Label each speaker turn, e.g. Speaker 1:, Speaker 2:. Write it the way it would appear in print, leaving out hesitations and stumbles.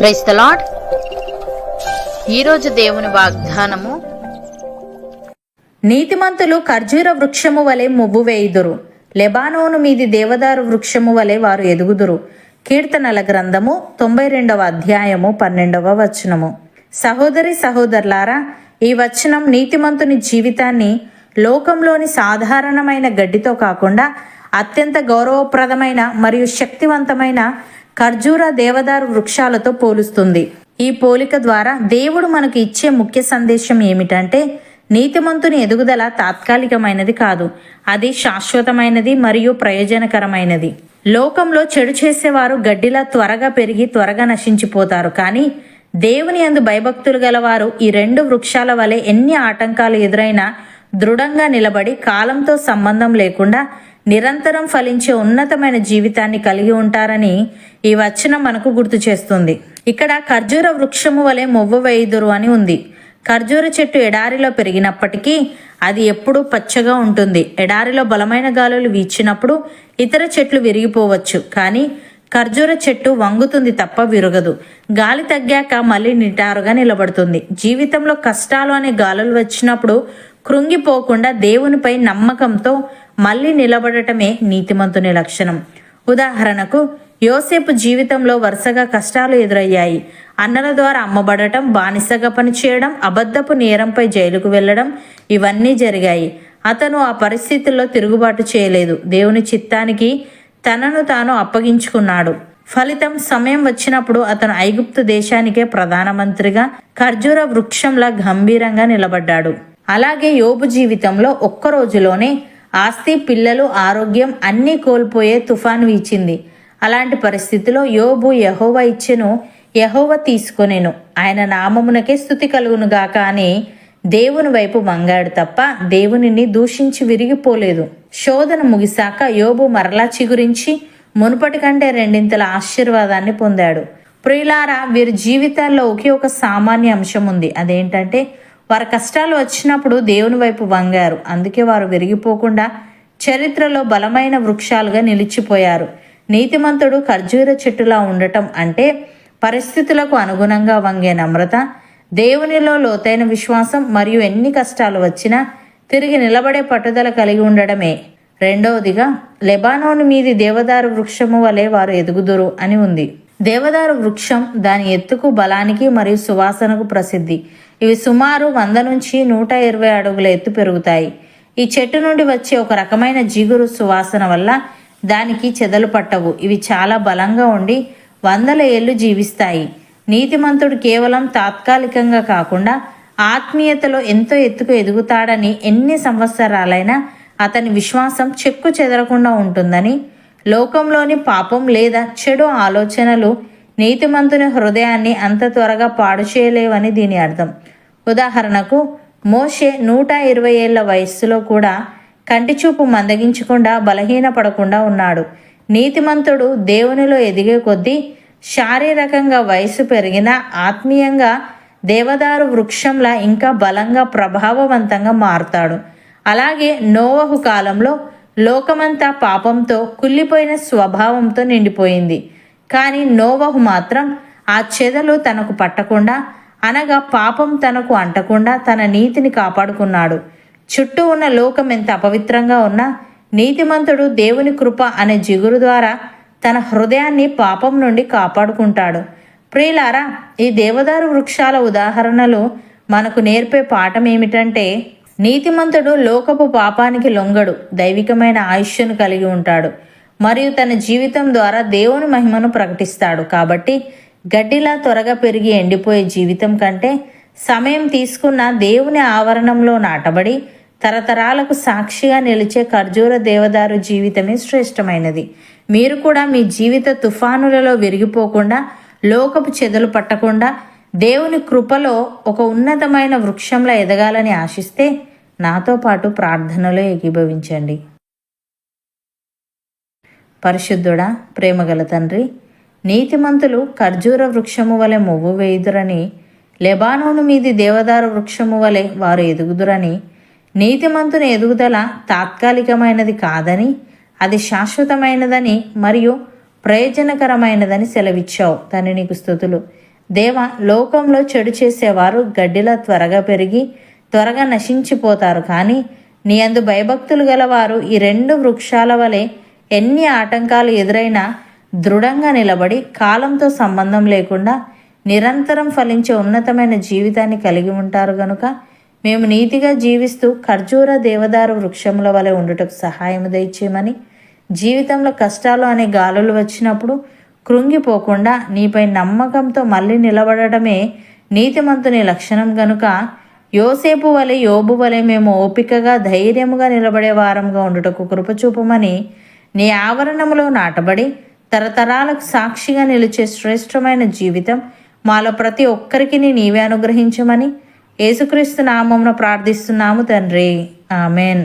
Speaker 1: Praise the lord. ఈరోజు దేవుని వాగ్దానము,
Speaker 2: నీతిమంతులు ఖర్జూర వృక్షము వలె మువ్వు వేయుదురు, లెబానోను మీది దేవదారు వృక్షము వలె వారు ఎదుగుదురు. కీర్తనల గ్రంథము 92వ అధ్యాయము 12వ వచనము. సహోదరి సహోదరులారా, ఈ వచనం నీతిమంతుని జీవితాన్ని లోకంలోని సాధారణమైన గడ్డితో కాకుండా అత్యంత గౌరవప్రదమైన మరియు శక్తివంతమైన ఖర్జూర దేవదారు వృక్షాలతో పోలుస్తుంది. ఈ పోలిక ద్వారా దేవుడు మనకు ఇచ్చే ముఖ్య సందేశం ఏమిటంటే, నీతిమంతుని ఎదుగుదల తాత్కాలికమైనది కాదు, అది శాశ్వతమైనది మరియు ప్రయోజనకరమైనది. లోకంలో చెడు చేసేవారు గడ్డిలా త్వరగా పెరిగి త్వరగా నశించిపోతారు. కానీ దేవుని యందు భయభక్తులు గలవారు ఈ రెండు వృక్షాల వలె ఎన్ని ఆటంకాలు ఎదురైనా దృఢంగా నిలబడి కాలంతో సంబంధం లేకుండా నిరంతరం ఫలించే ఉన్నతమైన జీవితాన్ని కలిగి ఉంటారని ఈ వచనం మనకు గుర్తు చేస్తుంది. ఇక్కడ ఖర్జూర వృక్షము వలె మొవ్వు వేయుదురు అని ఉంది. ఖర్జూర చెట్టు ఎడారిలో పెరిగినప్పటికీ అది ఎప్పుడూ పచ్చగా ఉంటుంది. ఎడారిలో బలమైన గాలులు వీచినప్పుడు ఇతర చెట్లు విరిగిపోవచ్చు, కానీ ఖర్జూర చెట్టు వంగుతుంది తప్ప విరగదు. గాలి తగ్గాక మళ్ళీ నిటారుగా నిలబడుతుంది. జీవితంలో కష్టాలు అనే గాలులు వచ్చినప్పుడు కృంగిపోకుండా దేవునిపై నమ్మకంతో మళ్ళీ నిలబడటమే నీతిమంతుని లక్షణం. ఉదాహరణకు, యోసేపు జీవితంలో వరుసగా కష్టాలు ఎదురయ్యాయి. అన్నల ద్వారా అమ్మబడటం, బానిసగా పనిచేయడం, అబద్ధపు నేరంపై జైలుకు వెళ్లడం, ఇవన్నీ జరిగాయి. అతను ఆ పరిస్థితుల్లో తిరుగుబాటు చేయలేదు. దేవుని చిత్తానికి తనను తాను అప్పగించుకున్నాడు. ఫలితం, సమయం వచ్చినప్పుడు అతను ఐగుప్తు దేశానికే ప్రధానమంత్రిగా ఖర్జూర వృక్షంలా గంభీరంగా నిలబడ్డాడు. అలాగే యోబు జీవితంలో ఒక్క రోజులోనే ఆస్తి, పిల్లలు, ఆరోగ్యం అన్నీ కోల్పోయే తుఫాను వీచింది. అలాంటి పరిస్థితిలో యోబు యెహోవా ఇచ్చెను, యెహోవా తీసుకొనెను, ఆయన నామమునకే స్తుతి కలుగునుగాక అని దేవుని వైపు వంగాడు తప్ప దేవునిని దూషించి విరిగిపోలేదు. శోధన ముగిశాక యోబు మరలా చిగురించి మునుపటి కంటే రెండింతల ఆశీర్వాదాన్ని పొందాడు. ప్రియులారా, వీరి జీవితాల్లో ఒకే ఒక సామాన్య అంశం ఉంది. అదేంటంటే, వారి కష్టాలు వచ్చినప్పుడు దేవుని వైపు వంగారు. అందుకే వారు విరిగిపోకుండా చరిత్రలో బలమైన వృక్షాలుగా నిలిచిపోయారు. నీతిమంతుడు ఖర్జూర చెట్టులా ఉండటం అంటే పరిస్థితులకు అనుగుణంగా వంగే నమ్రత, దేవునిలో లోతైన విశ్వాసం మరియు ఎన్ని కష్టాలు వచ్చినా తిరిగి నిలబడే పట్టుదల కలిగి ఉండడమే. రెండవదిగా, లెబానోను మీది దేవదారు వృక్షము వలె వారు ఎదుగుదురు అని ఉంది. దేవదారు వృక్షం దాని ఎత్తుకు, బలానికి మరియు సువాసనకు ప్రసిద్ధి. ఇవి సుమారు 100 నుంచి 120 అడుగుల ఎత్తు పెరుగుతాయి. ఈ చెట్టు నుండి వచ్చే ఒక రకమైన జిగురు సువాసన వల్ల దానికి చెదలు పట్టవు. ఇవి చాలా బలంగా ఉండి వందల ఏళ్లు జీవిస్తాయి. నీతిమంతుడు కేవలం తాత్కాలికంగా కాకుండా ఆత్మీయతలో ఎంతో ఎత్తుకు ఎదుగుతాడని, ఎన్ని సంవత్సరాలైనా అతని విశ్వాసం చెక్కు చెదరకుండా ఉంటుందని, లోకంలోని పాపం లేదా చెడు ఆలోచనలు నీతిమంతుని హృదయాన్ని అంత త్వరగా పాడు చేయలేవని దీని అర్థం. ఉదాహరణకు, మోషే 120 ఏళ్ల వయస్సులో కూడా కంటిచూపు మందగించకుండా, బలహీనపడకుండా ఉన్నాడు. నీతిమంతుడు దేవునిలో ఎదిగే కొద్దీ శారీరకంగా వయసు పెరిగినా ఆత్మీయంగా దేవదారు వృక్షంలా ఇంకా బలంగా, ప్రభావవంతంగా మారుతాడు. అలాగే నోవహు కాలంలో లోకమంతా పాపంతో, కుళ్ళిపోయిన స్వభావంతో నిండిపోయింది. కానీ నోవహు మాత్రం ఆ చెదలు తనకు పట్టకుండా, అనగా పాపం తనకు అంటకుండా తన నీతిని కాపాడుకున్నాడు. చుట్టూ ఉన్న లోకం ఎంత అపవిత్రంగా ఉన్నా నీతిమంతుడు దేవుని కృప అనే జిగురు ద్వారా తన హృదయాన్ని పాపం నుండి కాపాడుకుంటాడు. ప్రియులారా, ఈ దేవదారు వృక్షాల ఉదాహరణలు మనకు నేర్పే పాఠం ఏమిటంటే, నీతిమంతుడు లోకపు పాపానికి లొంగడు, దైవికమైన ఆయుష్ను కలిగి ఉంటాడు మరియు తన జీవితం ద్వారా దేవుని మహిమను ప్రకటిస్తాడు. కాబట్టి గడ్డిలా త్వరగా పెరిగి ఎండిపోయే జీవితం కంటే సమయం తీసుకున్న దేవుని ఆవరణంలో నాటబడి తరతరాలకు సాక్షిగా నిలిచే ఖర్జూర దేవదారు జీవితమే శ్రేష్టమైనది. మీరు కూడా మీ జీవిత తుఫానులలో విరిగిపోకుండా, లోకపు చెదలు పట్టకుండా దేవుని కృపలో ఒక ఉన్నతమైన వృక్షంలో ఎదగాలని ఆశిస్తే నాతో పాటు ప్రార్థనలో ఏకీభవించండి. పరిశుద్ధుడా, ప్రేమగల తండ్రి, నీతిమంతులు ఖర్జూర వృక్షము వలె మొవ్వు వేయుదురని, లెబానోను మీది దేవదారు వృక్షము వలె వారు ఎదుగుదురని, నీతిమంతుని ఎదుగుదల తాత్కాలికమైనది కాదని, అది శాశ్వతమైనదని మరియు ప్రయోజనకరమైనదని సెలవిచ్చావు. తండ్రి, నీకు స్తుతులు. దేవ, లోకంలో చెడు చేసేవారు గడ్డిలా త్వరగా పెరిగి త్వరగా నశించిపోతారు, కానీ నీ యందు భయభక్తులు గలవారు ఈ 2 వృక్షాల వలె ఎన్ని ఆటంకాలు ఎదురైనా దృఢంగా నిలబడి కాలంతో సంబంధం లేకుండా నిరంతరం ఫలించే ఉన్నతమైన జీవితాన్ని కలిగి ఉంటారు గనుక మేము నీతిగా జీవిస్తూ ఖర్జూర దేవదారు వృక్షముల వలె ఉండుటకు సహాయము దయచేయమని, జీవితంలో కష్టాలు అనే గాలులు వచ్చినప్పుడు కృంగిపోకుండా నీపై నమ్మకంతో మళ్ళీ నిలబడటమే నీతిమంతుని లక్షణం గనుక యోసేపు వలె యోబు వలె మేము ఓపికగా ధైర్యముగా నిలబడే వారంగా ఉండుటకు కృపచూపమని నీ ఆవరణములో నాటబడి తరతరాలకు సాక్షిగా నిలిచే శ్రేష్టమైన జీవితం మాలో ప్రతి ఒక్కరికి నీవే అనుగ్రహించమని యేసుక్రీస్తు నామమున ప్రార్థిస్తున్నాము తండ్రి. ఆమెన్.